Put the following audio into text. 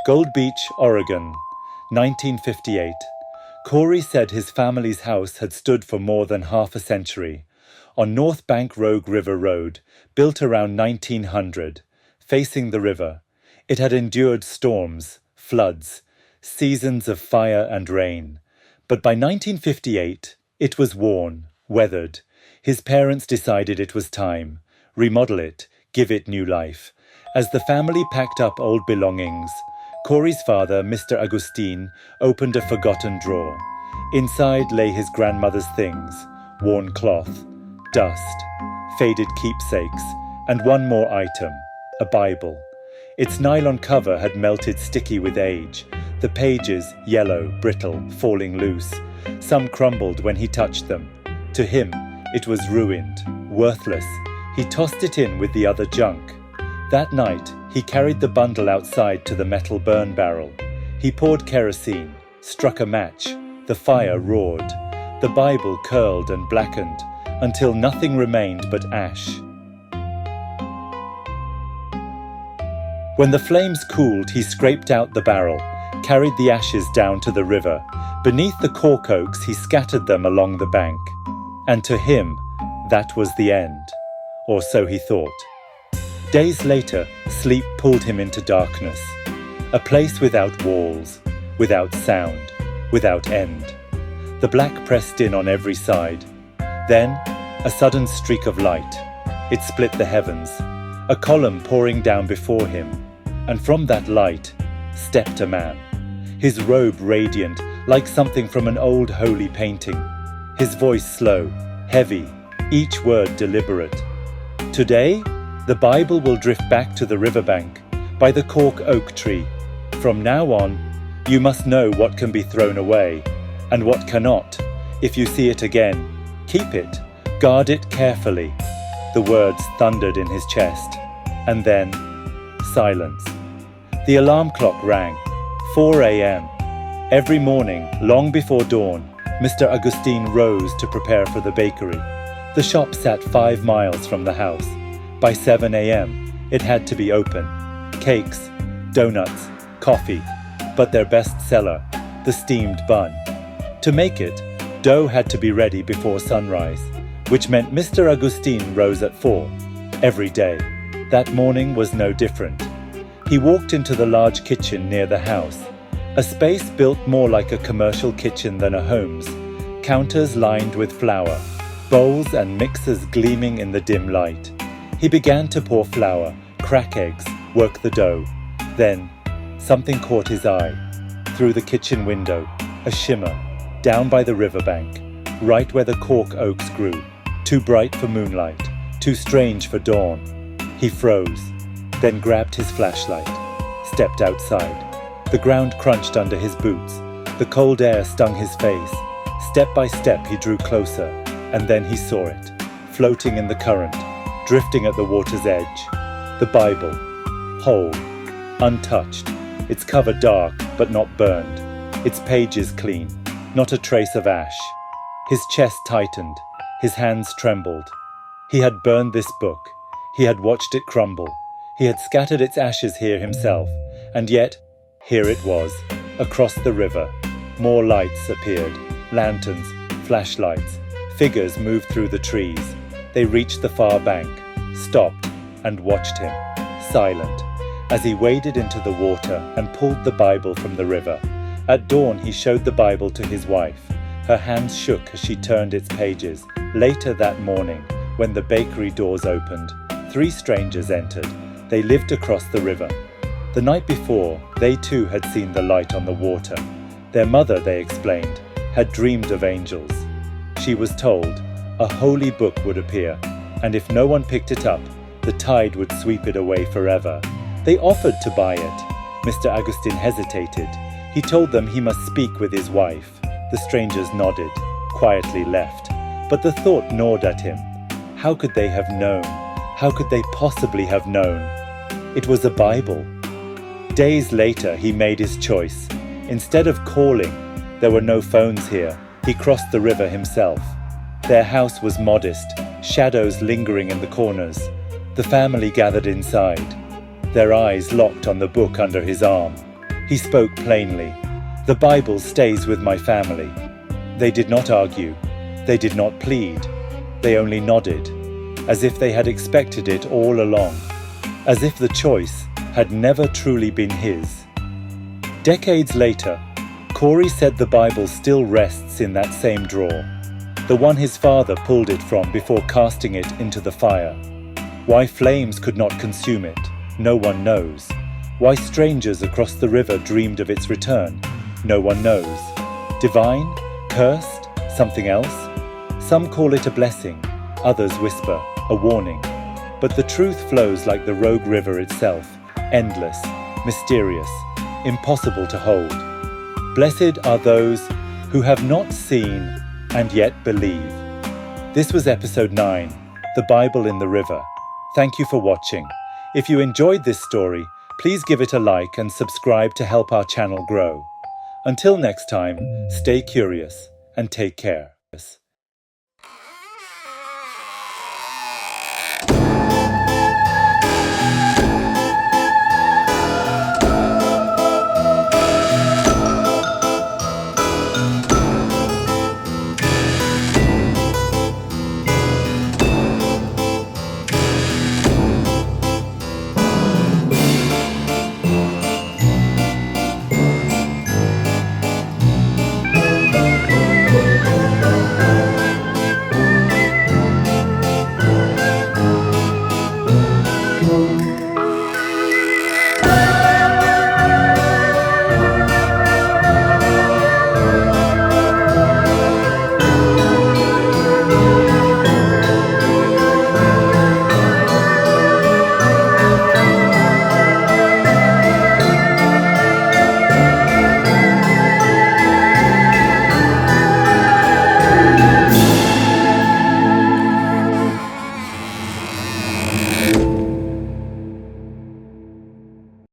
Gold Beach, Oregon, 1958. Corey said his family's house had stood for more than half a century. On North Bank Rogue River Road, built around 1900, facing the river. It had endured storms, floods, seasons of fire and rain. But by 1958, it was worn, weathered. His parents decided it was time. Remodel it, give it new life. As the family packed up old belongings, Corey's father, Mr. Agustin, opened a forgotten drawer. Inside lay his grandmother's things, worn cloth, dust, faded keepsakes, and one more item, a Bible. Its nylon cover had melted sticky with age, the pages yellow, brittle, falling loose. Some crumbled when he touched them. To him, it was ruined, worthless. He tossed it in with the other junk. That night, he carried the bundle outside to the metal burn barrel. He poured kerosene, struck a match. The fire roared. The Bible curled and blackened until nothing remained but ash. When the flames cooled, he scraped out the barrel, carried the ashes down to the river. Beneath the cork oaks, he scattered them along the bank. And to him, that was the end. Or so he thought. Days later, sleep pulled him into darkness. A place without walls, without sound, without end. The black pressed in on every side. Then, a sudden streak of light. It split the heavens, a column pouring down before him. And from that light, stepped a man. His robe radiant, like something from an old holy painting. His voice slow, heavy, each word deliberate. Today, the Bible will drift back to the riverbank, by the cork oak tree. From now on, you must know what can be thrown away, and what cannot. If you see it again, keep it, guard it carefully. The words thundered in his chest, and then, silence. The alarm clock rang, 4 a.m. Every morning, long before dawn, Mr. Agustin rose to prepare for the bakery. The shop sat 5 miles from the house. By 7 a.m., it had to be open. Cakes, donuts, coffee, but their best seller, the steamed bun. To make it, dough had to be ready before sunrise, which meant Mr. Agustin rose at 4, every day. That morning was no different. He walked into the large kitchen near the house, a space built more like a commercial kitchen than a home's, counters lined with flour, bowls and mixers gleaming in the dim light. He began to pour flour, crack eggs, work the dough. Then, something caught his eye. Through the kitchen window, a shimmer, down by the riverbank, right where the cork oaks grew, too bright for moonlight, too strange for dawn. He froze, then grabbed his flashlight, stepped outside. The ground crunched under his boots. The cold air stung his face. Step by step he drew closer, and then he saw it, floating in the current, drifting at the water's edge. The Bible, whole, untouched, its cover dark but not burned, its pages clean, not a trace of ash. His chest tightened, his hands trembled. He had burned this book. He had watched it crumble. He had scattered its ashes here himself, and yet, here it was, across the river. More lights appeared, lanterns, flashlights. Figures moved through the trees. They reached the far bank, stopped, and watched him, silent, as he waded into the water and pulled the Bible from the river. At dawn, he showed the Bible to his wife. Her hands shook as she turned its pages. Later that morning, when the bakery doors opened, 3 strangers entered. They lived across the river. The night before, they too had seen the light on the water. Their mother, they explained, had dreamed of angels. She was told a holy book would appear, and if no one picked it up, the tide would sweep it away forever. They offered to buy it. Mr. Agustin hesitated. He told them he must speak with his wife. The strangers nodded, quietly left. But the thought gnawed at him. How could they have known? How could they possibly have known? It was a Bible. Days later, he made his choice. Instead of calling, there were no phones here. He crossed the river himself. Their house was modest, shadows lingering in the corners. The family gathered inside, their eyes locked on the book under his arm. He spoke plainly. The Bible stays with my family. They did not argue. They did not plead. They only nodded, as if they had expected it all along, as if the choice had never truly been his. Decades later, Corey said the Bible still rests in that same drawer, the one his father pulled it from before casting it into the fire. Why flames could not consume it, no one knows. Why strangers across the river dreamed of its return, no one knows. Divine? Cursed? Something else? Some call it a blessing, others whisper, a warning. But the truth flows like the rogue river itself, endless, mysterious, impossible to hold. Blessed are those who have not seen and yet believe. This was episode 9, The Bible in the River. Thank you for watching. If you enjoyed this story, please give it a like and subscribe to help our channel grow. Until next time, stay curious and take care.